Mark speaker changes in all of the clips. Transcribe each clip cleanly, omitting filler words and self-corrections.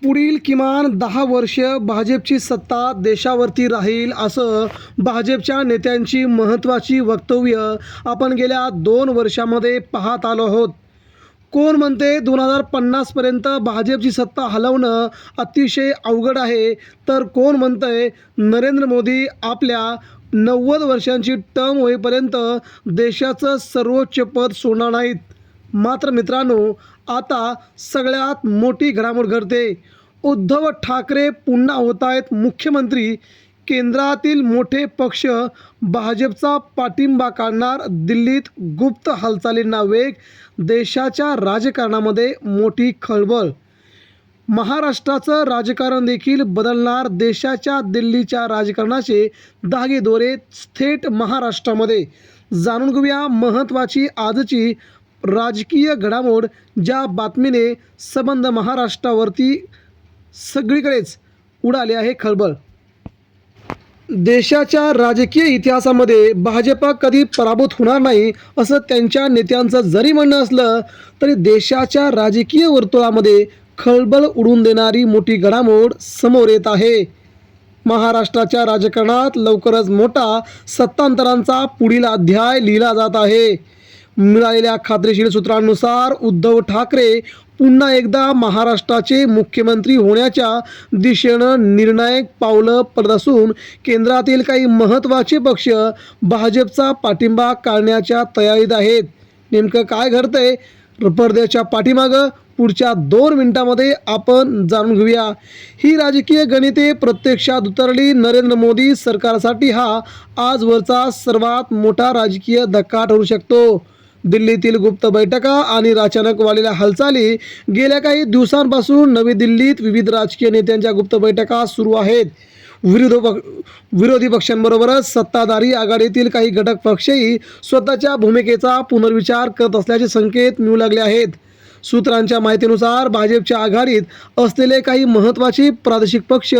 Speaker 1: पुढील किमान 10 वर्ष भाजपची सत्ता देशावरती राहील असं भाजपच्या नेत्यांची महत्त्वाची वक्तव्य आपण गेल्या 2 वर्षामध्ये पाहत आलो आहोत. कोण म्हणते 2050 पर्यंत भाजपची सत्ता हलवणं अतिशय अवघड आहे, तर कोण म्हणतंय नरेंद्र मोदी आपल्या 90 वर्षांची टर्म होईपर्यंत देशाचं सर्वोच्च पद सोडणार नाहीत. मात्र मित्रांनो, आता सगळ्यात मोठी घडामोड घडते. उद्धव ठाकरे पुन्हा होत आहेत मुख्यमंत्री. केंद्रातील मोठे पक्ष भाजपचा पाठिंबा काढणार. दिल्लीत गुप्त हालचालींना वेग. देशाच्या राजकारणामध्ये मोठी खळबळ. महाराष्ट्राचं राजकारण देखील बदलणार. देशाच्या दिल्लीच्या राजकारणाचे धागेदोरे थेट महाराष्ट्रामध्ये. जाणून घेऊया महत्त्वाची आजची राजकीय घडामोड, ज्या बातमीने संबंध महाराष्ट्रावरती सगळीकडेच उडाले आहे खळबळ. देशाच्या राजकीय इतिहासामध्ये भाजप कधी पराभूत होणार नाही असं त्यांच्या नेत्यांचं जरी म्हणणं असलं, तरी देशाच्या राजकीय वर्तुळामध्ये खळबळ उडून देणारी मोठी घडामोड समोर येत आहे. महाराष्ट्राच्या राजकारणात लवकरच मोठा सत्तांतरांचा पुढील अध्याय लिहिला जात आहे. मिळालेल्या खात्रीशीर सूत्रांनुसार उद्धव ठाकरे पुन्हा एकदा महाराष्ट्राचे मुख्यमंत्री होण्याच्या दिशेनं निर्णायक पावलं पडत असून केंद्रातील काही महत्त्वाचे पक्ष भाजपचा पाठिंबा काढण्याच्या तयारीत आहेत. नेमकं काय घडतंय पडद्याच्या पाठीमागं पुढच्या 2 मिनिटांमध्ये आपण जाणून घेऊया. ही राजकीय गणिते प्रत्यक्षात उतरली. नरेंद्र मोदी सरकारसाठी हा आजवरचा सर्वात मोठा राजकीय धक्का ठरू शकतो. दिल्लीतील गुप्त बैठका आणि अचानक वाढलेल्या हालचाली. गेल्या काही दिवसांपासून नवी दिल्लीत विविध राजकीय नेत्यांच्या गुप्त बैठका सुरू आहेत. विरोधी पक्षांबरोबरच सत्ताधारी आघाडीतील काही घटक पक्षही स्वतःच्या भूमिकेचा पुनर्विचार करत असल्याचे संकेत मिळू लागले आहेत. सूत्रांच्या माहितीनुसार भाजपच्या आघाडीत असलेले काही महत्त्वाचे प्रादेशिक पक्ष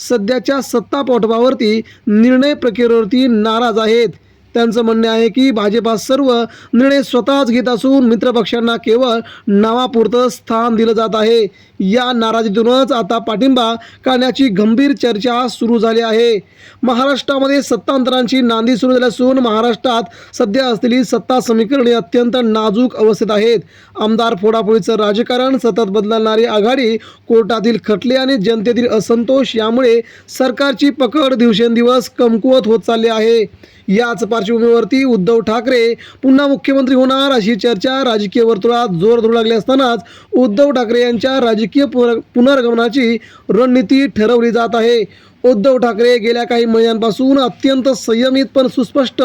Speaker 1: सध्याच्या सत्तापोटपावरती निर्णय प्रक्रियेवरती नाराज आहेत. त्यांचं म्हणणे आहे की भाजप सर्व निर्णय स्वतःच घेत असून मित्रपक्षांना केवळ नावापुरतं स्थान दिलं जात आहे. या नाराजीतूनच आता पाठिंबा काढण्याची गंभीर चर्चा सुरू झाली आहे. महाराष्ट्रामध्ये सत्तांतरांची नांदी सुरू झाली असून महाराष्ट्रात सध्या असलेली सत्ता समीकरणे अत्यंत नाजूक अवस्थेत आहेत. आमदार फोडाफोडीचं राजकारण, सतत बदलणारी आघाडी, कोर्टातील खटले आणि जनतेतील असंतोष यामुळे सरकारची पकड दिवसेंदिवस कमकुवत होत चालली आहे. याच पार्श्वभूमीवरती उद्धव ठाकरे पुन्हा मुख्यमंत्री होणार अशी चर्चा राजकीय वर्तुळात जोर धरू लागली असतानाच उद्धव ठाकरे यांच्या राजकीय पुनर्गमनाची रणनीती ठरवली जात आहे. उद्धव ठाकरे गेल्या काही महिन्यांपासून अत्यंत संयमित पण सुस्पष्ट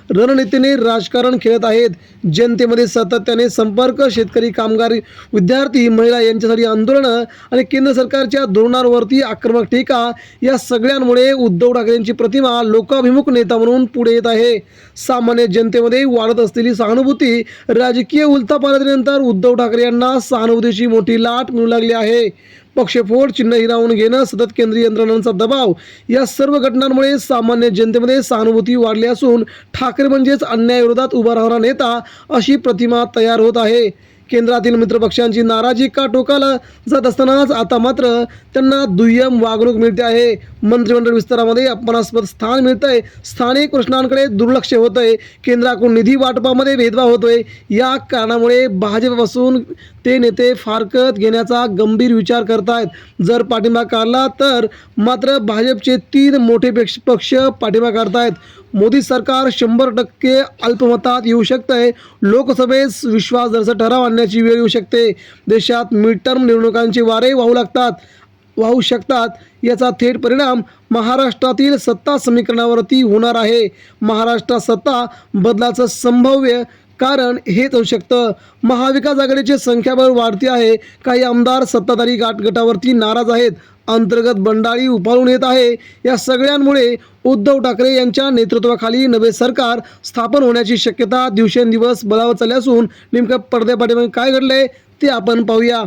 Speaker 1: रणनीतीने राजकारण खेळत आहेत. जनतेमध्ये सातत्याने संपर्क, शेतकरी, कामगार, विद्यार्थी, महिला यांच्यासाठी आंदोलनं आणि केंद्र सरकारच्या धोरणांवरती आक्रमक टीका या सगळ्यांमुळे उद्धव ठाकरेंची प्रतिमा लोकाभिमुख नेता म्हणून पुढे येत आहे. सामान्य जनतेमध्ये वाढत असलेली सहानुभूती, राजकीय उलथापालथीनंतर उद्धव ठाकरे यांना सहानुभूतीची मोठी लाट मिळू लागली आहे. पक्षफोड, चिन्ह हिरावून घेणं, सतत केंद्रीय यंत्रणांचा दबाव या सर्व घटनांमुळे सामान्य जनतेमध्ये सहानुभूती वाढली असून ठाकरे म्हणजेच अन्यायाविरोधात उभा राहणारा नेता अशी प्रतिमा तयार होत आहे. केंद्रातील मित्रपक्षांची नाराजी का टोकाला जात असतानाच आता मात्र त्यांना दुय्यम वागणूक मिळते आहे. मंत्रिमंडळ विस्तारामध्ये अपमानास्पद स्थान मिळतंय. स्थानिक प्रश्नांकडे दुर्लक्ष होतंय. केंद्राकडून निधी वाटपामध्ये भेदभाव होतोय. या कारणामुळे भाजपपासून ते नेते फारकत घेण्याचा गंभीर विचार करतायत. जर पाठिंबा काढला तर मात्र भाजपचे 3 मोठे पक्ष पाठिंबा काढतायत. मोदी सरकार 100% अल्पमतात येऊ शकतंय. लोकसभेत विश्वासदर्शक ठराव आणण्याची वेळ येऊ शकते. देशात मिड टर्म निवडणुकांचे वारे वाहू शकतात. याचा थेट परिणाम महाराष्ट्रातील सत्ता समीकरणावरती होणार आहे. महाराष्ट्रात सत्ता बदलाचं संभाव्य कारण हेच होऊ शकतं. महाविकास आघाडीची संख्याबळ वाढती आहे. काही आमदार सत्ताधारी गटावरती नाराज आहेत. अंतर्गत बंडाळी उफाळून येत आहे. या सगळ्यांमुळे उद्धव ठाकरे यांच्या नेतृत्वाखाली नवे सरकार स्थापन होण्याची शक्यता दिवसेंदिवस बळावत चालली असून नेमकं पडद्यापाठीमागे काय घडलंय ते आपण पाहूया.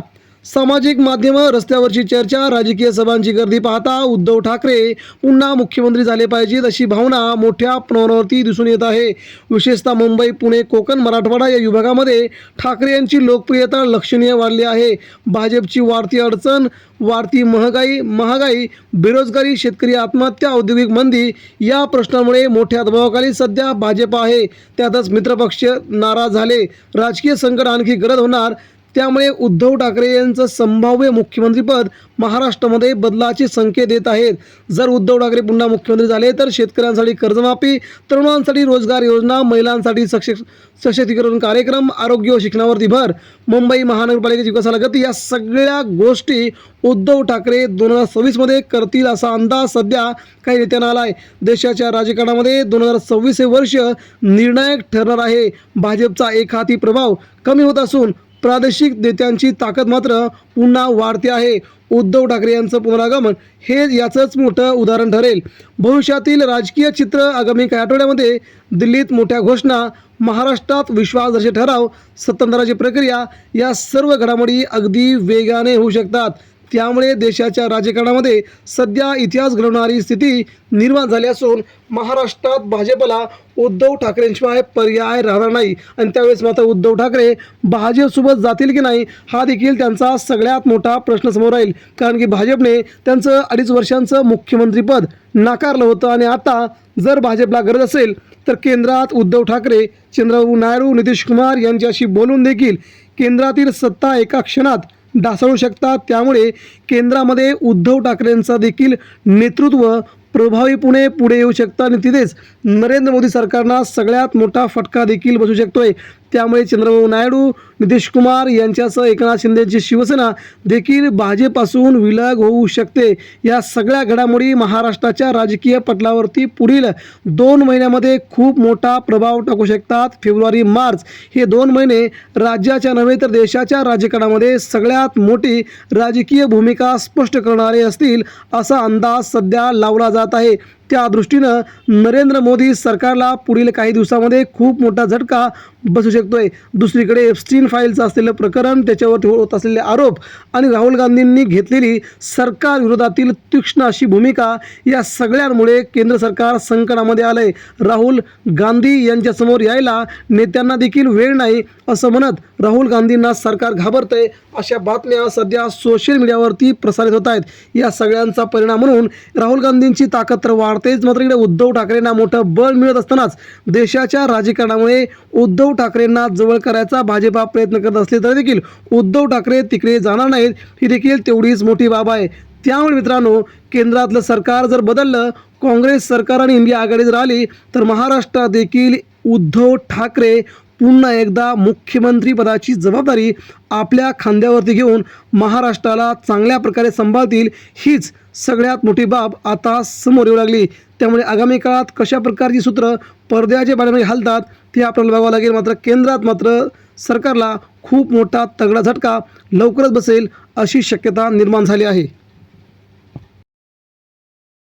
Speaker 1: सामाजिक माध्यमं, रस्त्यावरची चर्चा, राजकीय सभांची गर्दी पाहता उद्धव ठाकरे पुन्हा मुख्यमंत्री झाले पाहिजेत अशी भावना मोठ्या प्रमाणावरती दिसून येत आहे. विशेषतः मुंबई, पुणे, कोकण, मराठवाडा या विभागामध्ये ठाकरे यांची लोकप्रियता लक्षणीय वाढली आहे. भाजपची वाढती अडचण, वाढती महागाई, बेरोजगारी, शेतकरी आत्महत्या, औद्योगिक मंदी या प्रश्नांमुळे मोठ्या दबावाखाली सध्या भाजप आहे. त्यातच मित्रपक्ष नाराज झाले. राजकीय संकट आणखी गडद होणार. त्यामुळे उद्धव ठाकरे यांचं संभाव्य मुख्यमंत्रीपद महाराष्ट्रामध्ये बदलाचे संकेत देत आहेत. जर उद्धव ठाकरे पुन्हा मुख्यमंत्री झाले तर शेतकऱ्यांसाठी कर्जमाफी, तरुणांसाठी रोजगार योजना, महिलांसाठी सशक्तीकरण कार्यक्रम, आरोग्य व शिक्षणावरती भर, मुंबई महानगरपालिकेची विकासाला गती या सगळ्या गोष्टी उद्धव ठाकरे 2026 करतील असा अंदाज सध्या काही नेत्यांना आला आहे. देशाच्या राजकारणामध्ये 2026 हे वर्ष निर्णायक ठरणार आहे. भाजपचा एकहाती प्रभाव कमी होत असून प्रादेशिक नेत्यांची ताकद मात्र पुन्हा वाढते आहे. उद्धव ठाकरे यांचं पुनरागमन हे याचंच मोठं उदाहरण ठरेल. भविष्यातील राजकीय चित्र आगामी काही आठवड्यामध्ये दिल्लीत मोठ्या घोषणा, महाराष्ट्रात विश्वासदर्शक ठराव, सत्तांतराची प्रक्रिया या सर्व घडामोडी अगदी वेगाने होऊ शकतात. त्यामुळे देशाच्या राजकारणामध्ये सध्या इतिहास घडवणारी स्थिती निर्माण झाली असून महाराष्ट्रात भाजपला उद्धव ठाकरेंशिवाय पर्याय राहणार नाही. आणि त्यावेळेस मात्र उद्धव ठाकरे भाजपसोबत जातील की नाही हा देखील त्यांचा सगळ्यात मोठा प्रश्न समोर राहील. कारण की भाजपने त्यांचं 2.5 वर्षांचं मुख्यमंत्रीपद नाकारलं होतं आणि आता जर भाजपला गरज असेल तर केंद्रात उद्धव ठाकरे, चंद्रबाबू नायडू, नितीश कुमार यांच्याशी बोलून देखील केंद्रातील सत्ता एका क्षणात ढासळू शकतात. त्यामुळे केंद्रामध्ये उद्धव ठाकरेंचा देखील नेतृत्व प्रभावीपणे पुढे येऊ शकतं आणि तिथेच नरेंद्र मोदी सरकारला सगळ्यात मोठा फटका देखील बसू शकतोय. त्यामुळे चंद्रबाबू नायडू, नितीश कुमार यांच्यासह एकनाथ शिंदेची शिवसेना देखील भाजपपासून विलग होऊ शकते. या सगळ्या घडामोडी महाराष्ट्राच्या राजकीय पटलावरती पुढील 2 महिन्यामध्ये खूप मोठा प्रभाव टाकू शकतात. फेब्रुवारी, मार्च हे 2 महिने राज्याच्या नव्हे तर देशाच्या राजकारणामध्ये सगळ्यात मोठी राजकीय भूमिका स्पष्ट करणारे असतील असा अंदाज सध्या लावला जात आहे. त्या दृष्टीनं नरेंद्र मोदी सरकारला पुढील काही दिवसामध्ये खूप मोठा झटका बसू शकतोय. दुसरीकडे एप्स्टीन फाईलचं असलेलं प्रकरण, त्याच्यावरती होत असलेले आरोप आणि राहुल गांधींनी घेतलेली सरकार विरोधातील तीक्ष्ण अशी भूमिका या सगळ्यांमुळे केंद्र सरकार संकटामध्ये आलंय. राहुल गांधी यांच्यासमोर यायला नेत्यांना देखील वेळ नाही असं म्हणत राहुल गांधींना सरकार घाबरतंय अशा बातम्या सध्या सोशल मीडियावरती प्रसारित होत आहेत. या सगळ्यांचा परिणाम म्हणून राहुल गांधींची ताकद तर वाढतेच, मात्र इकडे उद्धव ठाकरेंना मोठं बळ मिळत असतानाच देशाच्या राजकारणामुळे उद्धव ठाकरेंना जवळ करायचा भाजपा प्रयत्न करत असले तरी देखील उद्धव ठाकरे तिकडे जाणार नाहीत ही देखील तेवढीच मोठी बाब आहे. त्यामुळे मित्रांनो, केंद्रातलं सरकार जर बदललं, काँग्रेस सरकार आणि इंडिया आघाडी जर आली तर महाराष्ट्रात देखील उद्धव ठाकरे पुन्हा एकदा मुख्यमंत्री पदाची जबाबदारी आपल्या खांद्यावरती घेऊन महाराष्ट्राला चांगल्या प्रकारे सांभाळतील हीच सगळ्यात मोठी बाब आता समोर येऊ लागली. त्यामुळे आगामी काळात कशा प्रकारची सूत्र पडद्याच्या पाठीमागे हलतात ते आपल्याला बघावं लागेल. मात्र केंद्रात मात्र सरकारला खूप मोठा तगडा झटका लवकरच बसेल अशी शक्यता निर्माण झाली आहे.